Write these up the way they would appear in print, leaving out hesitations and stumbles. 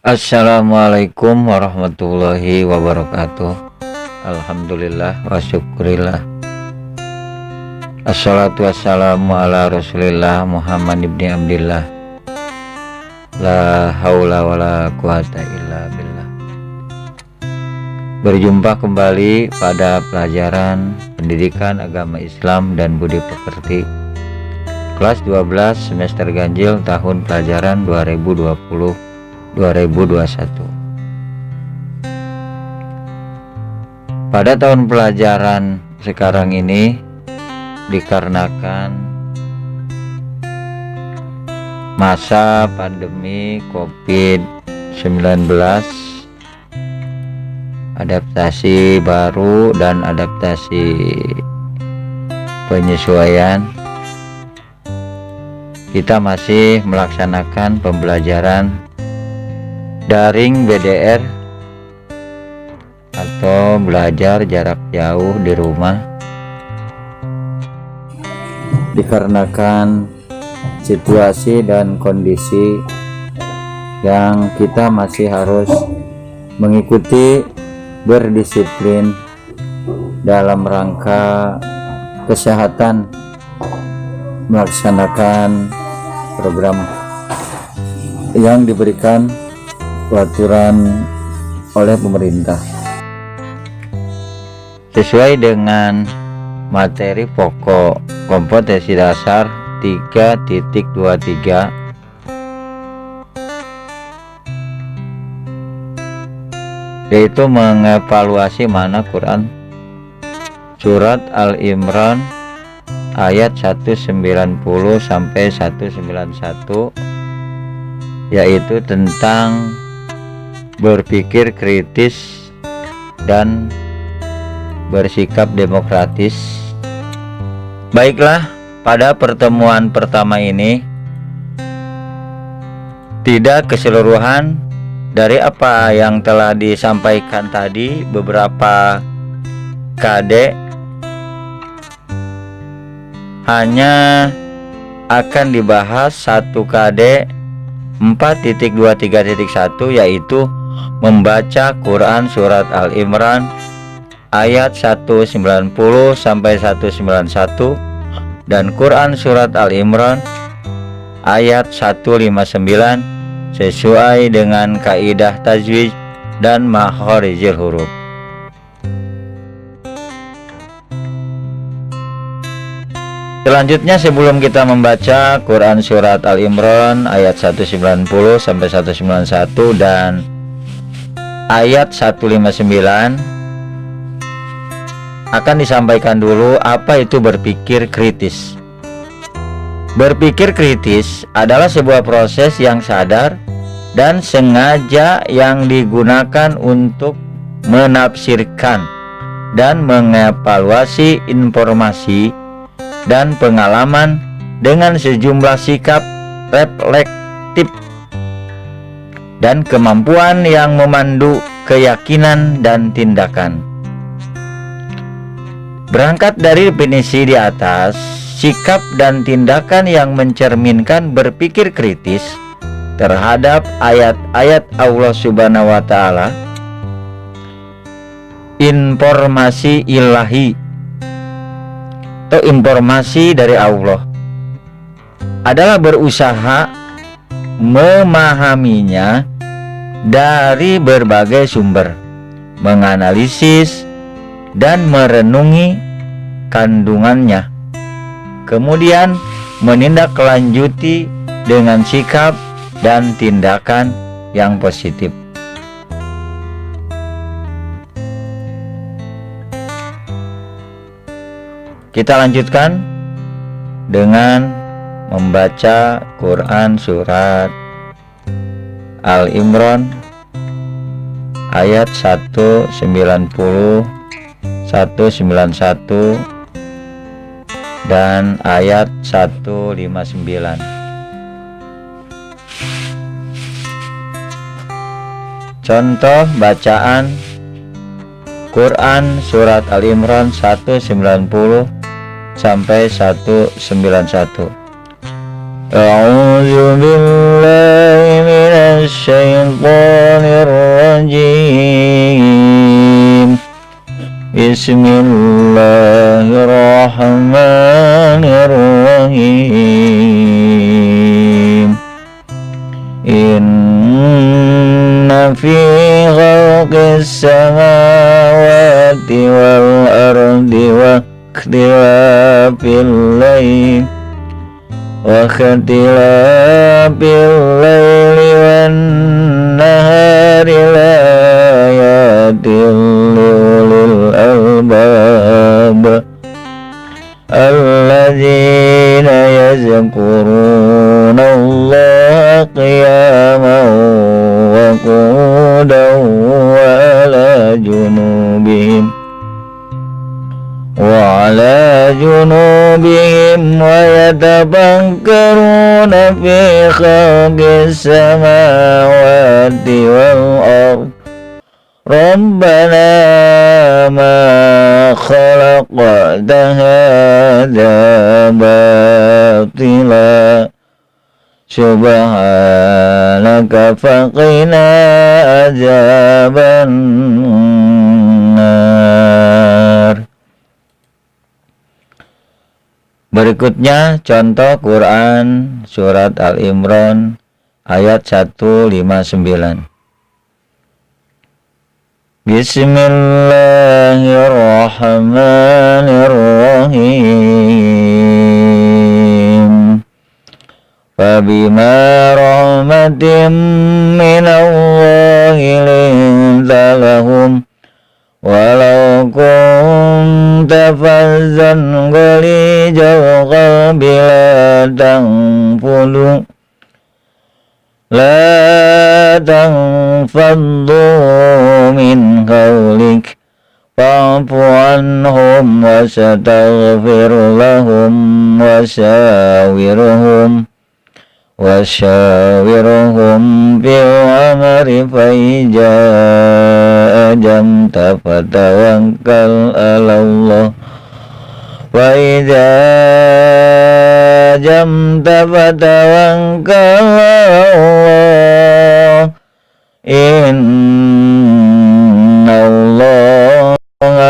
Assalamualaikum warahmatullahi wabarakatuh. Alhamdulillah wa syukurillah. Assalatu wassalamu ala rasulillah Muhammad ibni Abdillah. La haula wa la quwata illa billah. Berjumpa kembali pada pelajaran pendidikan agama Islam dan budi pekerti kelas 12 semester ganjil tahun pelajaran 2020-2021. Pada tahun pelajaran sekarang ini, dikarenakan masa pandemi COVID-19, adaptasi baru dan adaptasi penyesuaian, kita masih melaksanakan pembelajaran daring BDR atau belajar jarak jauh di rumah, dikarenakan situasi dan kondisi yang kita masih harus mengikuti berdisiplin dalam rangka kesehatan, melaksanakan program yang diberikan peraturan oleh pemerintah sesuai dengan materi pokok kompetensi dasar 3.23, yaitu mengevaluasi makna Quran surat Al-Imran ayat 190 sampai 191, yaitu tentang berpikir kritis dan bersikap demokratis. Baiklah, pada pertemuan pertama ini tidak keseluruhan dari apa yang telah disampaikan tadi beberapa KD, hanya akan dibahas satu KD 4.23.1, yaitu membaca Quran surat Al-Imran ayat 190 sampai 191 dan Quran surat Al-Imran ayat 159 sesuai dengan kaidah tajwid dan makharijil huruf. Selanjutnya, sebelum kita membaca Quran surat Al-Imran ayat 190 sampai 191 dan ayat 159, akan disampaikan dulu apa itu berpikir kritis. Berpikir kritis adalah sebuah proses yang sadar dan sengaja yang digunakan untuk menafsirkan dan mengevaluasi informasi dan pengalaman dengan sejumlah sikap reflektif dan kemampuan yang memandu keyakinan dan tindakan. Berangkat dari definisi di atas, sikap dan tindakan yang mencerminkan berpikir kritis terhadap ayat-ayat Allah Subhanahu wa Ta'ala, informasi ilahi atau informasi dari Allah, adalah berusaha memahaminya dari berbagai sumber, menganalisis dan merenungi kandungannya, kemudian menindaklanjuti dengan sikap dan tindakan yang positif. Kita lanjutkan dengan membaca Quran surat Al-Imran ayat 190, 191 dan ayat 159. Contoh bacaan Quran surat Al-Imran 190 sampai 191. A'udzu billahi minasy الشيطان الرجيم بسم الله الرحمن الرحيم إن في خلق السماوات والأرض واختلاف الليل والنهار لآيات لأولي الألباب الذين يذكرون الله قياما وقعودا وعلى جنوبهم ويتفكرون في خلق السماوات والأرض ربنا ما خلقت هذا باطلا سبحانك فقنا عذاب النار. Berikutnya contoh Quran surat Al-Imran ayat 159. Bismillahirrahmanirrahim. Fabima rahmatin minallahi linta lahum walau kunta fazzan ghalijal qalbi la tanfaddu min hawlik fa'fu anhum wastaghfir lahum وشاورهم في الأمر فإذا عزمت فتوكل على الله Inna Allah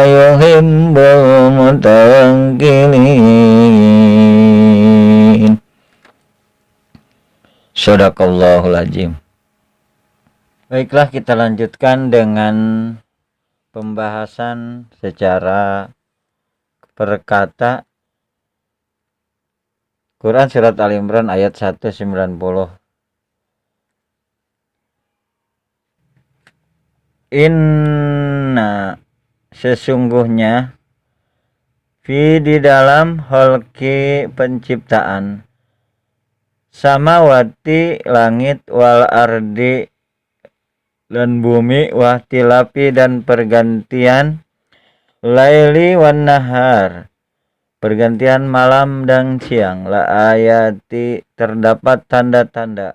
yuhibbul mutawakkilin. Shadaqallahul azim. Baiklah, kita lanjutkan dengan pembahasan secara per kata Quran surat Al-Imran ayat 190. Inna, sesungguhnya, fi di dalam holki penciptaan, samawati langit, wal ardi dan bumi, wahtilapi dan pergantian, laili wan nahar pergantian malam dan siang, la ayati terdapat tanda-tanda,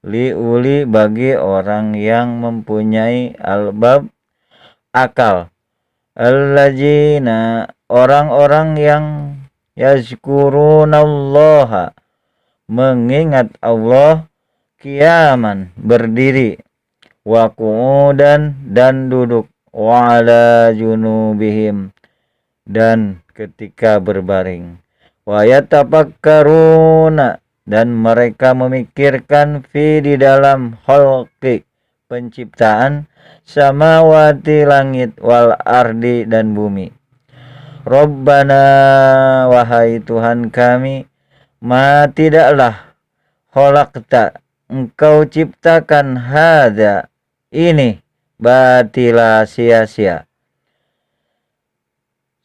liuli bagi orang yang mempunyai albab akal, allazina orang-orang yang yazkurunallaha mengingat Allah, qiyaman berdiri, wa qu'udan dan duduk, wa ala junubihim dan ketika berbaring, wa yatafakkaruna dan mereka memikirkan fi di dalam khalqi penciptaan, samawati langit, wal ardi dan bumi. Rabbana wahai Tuhan kami, ma tidaklah khalaqta engkau ciptakan hada ini batila sia-sia.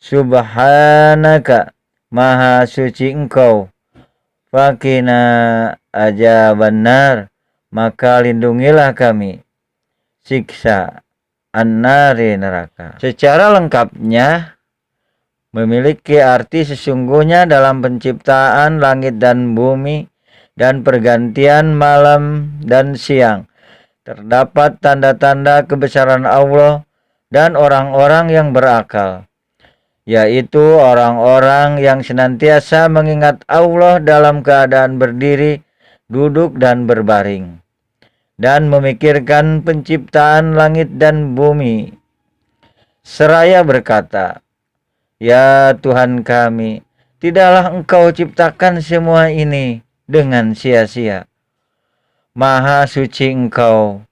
Subhanaka maha suci engkau, fakina ajabannar maka lindungilah kami siksa annari neraka. Secara lengkapnya memiliki arti sesungguhnya dalam penciptaan langit dan bumi dan pergantian malam dan siang terdapat tanda-tanda kebesaran Allah dan orang-orang yang berakal, yaitu orang-orang yang senantiasa mengingat Allah dalam keadaan berdiri, duduk dan berbaring, dan memikirkan penciptaan langit dan bumi, seraya berkata, "Ya Tuhan kami, tidaklah Engkau ciptakan semua ini dengan sia-sia. Maha suci Engkau,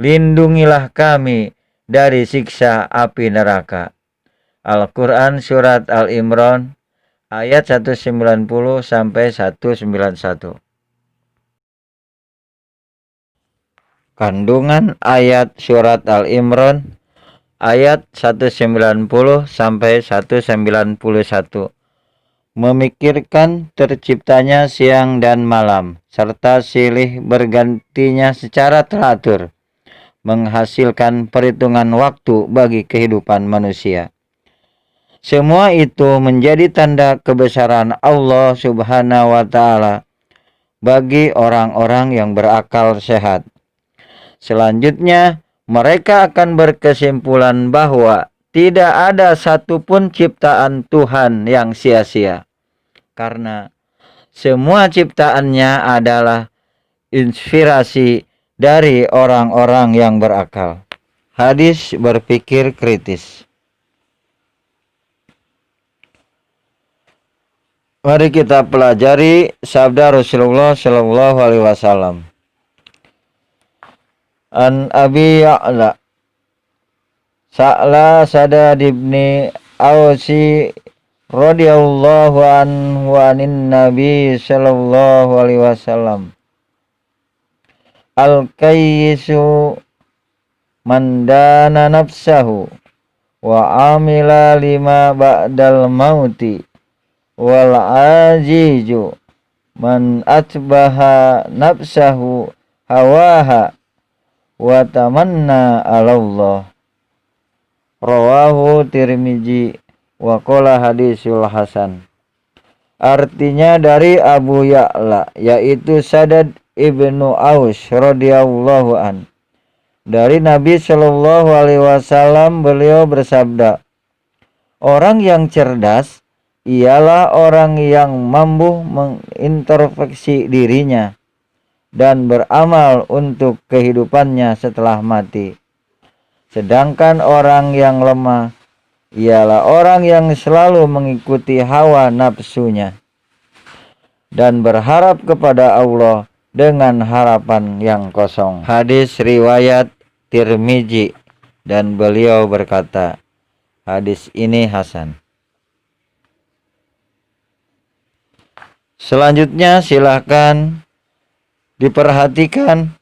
lindungilah kami dari siksa api neraka." Al-Quran Surat Al-Imran ayat 190 sampai 191. Kandungan ayat Surat Al-Imran ayat 190 sampai 191. Memikirkan terciptanya siang dan malam, serta silih bergantinya secara teratur, menghasilkan perhitungan waktu bagi kehidupan manusia. Semua itu menjadi tanda kebesaran Allah Subhanahu wa Ta'ala bagi orang-orang yang berakal sehat. Selanjutnya, mereka akan berkesimpulan bahwa tidak ada satupun ciptaan Tuhan yang sia-sia, karena semua ciptaannya adalah inspirasi dari orang-orang yang berakal. Hadis berpikir kritis. Mari kita pelajari sabda Rasulullah Shallallahu Alaihi Wasallam. An Abi Ya'la Sa'la Sadad ibni Ausi radhiyallahu anhu anin Nabi Shallallahu Alaihi Wasallam. Al-kayyisu man dana nafsahu wa amila lima ba'dal mauti, wal ajiju man atbaha nafsahu hawaha wa tamanna 'ala Allah. Rawahu Tirmizi wa qala hadisul hasan. Artinya dari Abu Ya'la, yaitu Sadad ibnu Aus radhiyallahu an. Dari Nabi Shallallahu Alaihi Wasallam, beliau bersabda, orang yang cerdas ialah orang yang mampu mengintrospeksi dirinya dan beramal untuk kehidupannya setelah mati. Sedangkan orang yang lemah ialah orang yang selalu mengikuti hawa nafsunya dan berharap kepada Allah dengan harapan yang kosong. Hadis riwayat Tirmizi, dan beliau berkata, hadis ini hasan. Selanjutnya silahkan diperhatikan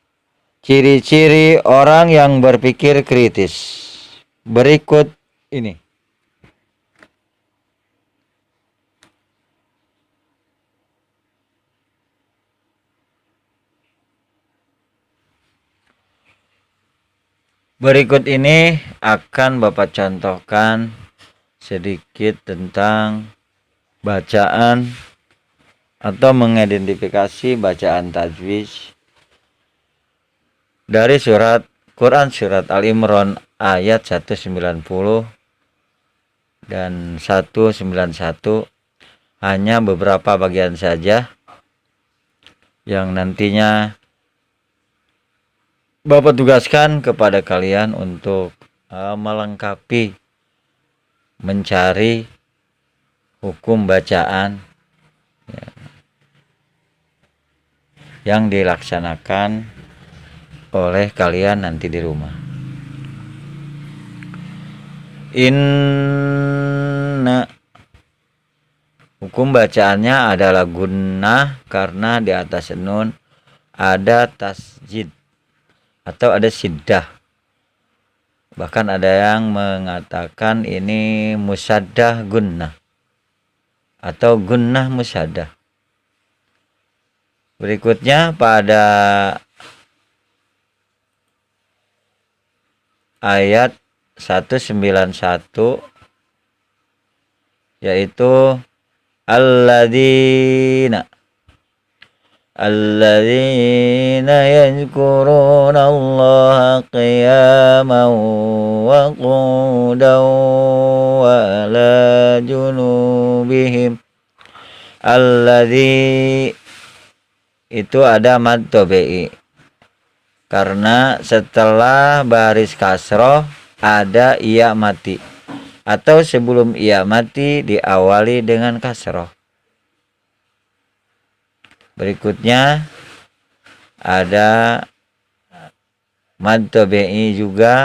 ciri-ciri orang yang berpikir kritis. Berikut ini. Berikut ini akan Bapak contohkan sedikit tentang bacaan atau mengidentifikasi bacaan tajwid dari surat Quran surat Al-Imran ayat 190 dan 191, hanya beberapa bagian saja yang nantinya Bapak tugaskan kepada kalian untuk melengkapi, mencari hukum bacaan yang dilaksanakan oleh kalian nanti di rumah. Inna, hukum bacaannya adalah gunnah karena di atas nun ada tasjid atau ada siddah. Bahkan ada yang mengatakan ini musaddah gunnah atau gunnah musaddah. Berikutnya pada ayat 191 yaitu alladzina yadhkuruna Allaha qiyaman wa qu'udan wa ala junubihim. Alladzi itu ada mad tabi'i. karena setelah baris kasroh ada ia mati, atau sebelum ia mati diawali dengan kasroh. Berikutnya ada mad tabi'i juga,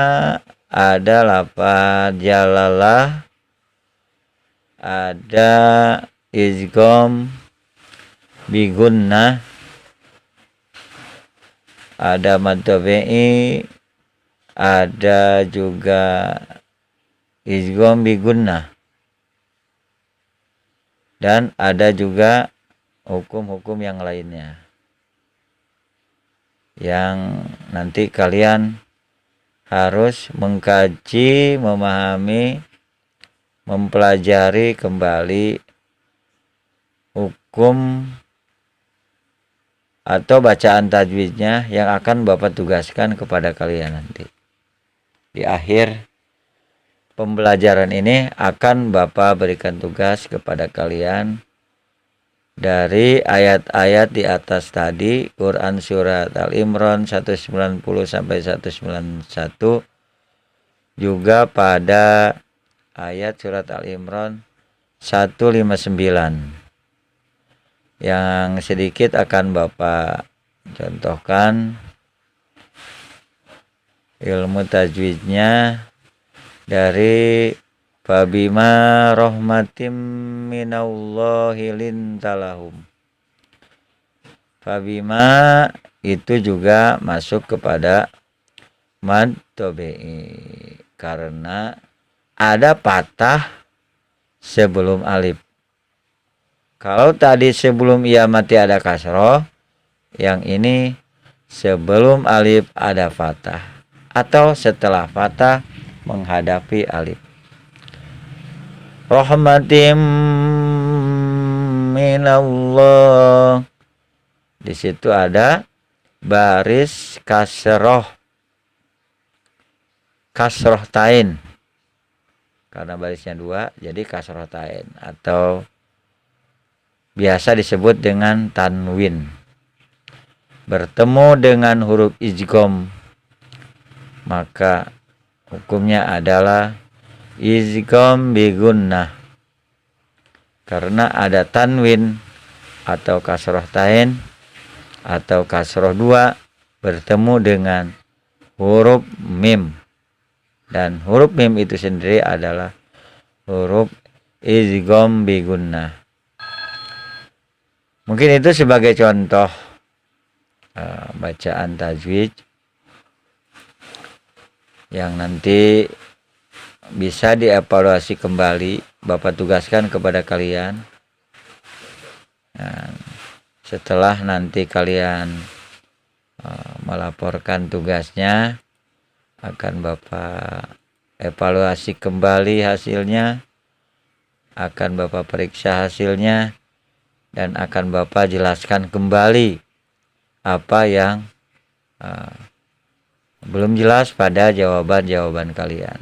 ada lafaz jalalah, ada izgham bigunnah, ada mad tabi'i, ada juga izgham bigunnah, dan ada juga hukum-hukum yang lainnya yang nanti kalian harus mengkaji, memahami, mempelajari kembali hukum atau bacaan tajwidnya yang akan Bapak tugaskan kepada kalian nanti. Di akhir pembelajaran ini akan Bapak berikan tugas kepada kalian dari ayat-ayat di atas tadi, Quran surat Al-Imran 190 sampai 191, juga pada ayat surat Al-Imran 159. Yang sedikit akan Bapak contohkan ilmu tajwidnya dari fabima rahmatim minallahi lintalahum. Fabima itu juga masuk kepada mad tabi'i karena ada patah sebelum alif. Kalau tadi sebelum ia mati ada kasroh, yang ini sebelum alif ada fathah, atau setelah fathah menghadapi alif. Rahmatim minallah, di situ ada baris kasroh tain, karena barisnya 2 jadi kasroh tain, atau biasa disebut dengan tanwin. Bertemu dengan huruf izgham, maka hukumnya adalah izgham bigunnah, karena ada tanwin atau kasroh tain atau kasroh 2 bertemu dengan huruf mim, dan huruf mim itu sendiri adalah huruf izgham bigunnah. Mungkin itu sebagai contoh bacaan tajwid yang nanti bisa dievaluasi kembali, Bapak tugaskan kepada kalian. Nah, setelah nanti kalian melaporkan tugasnya, akan Bapak evaluasi kembali hasilnya, akan Bapak periksa hasilnya, dan akan Bapak jelaskan kembali apa yang belum jelas pada jawaban-jawaban kalian.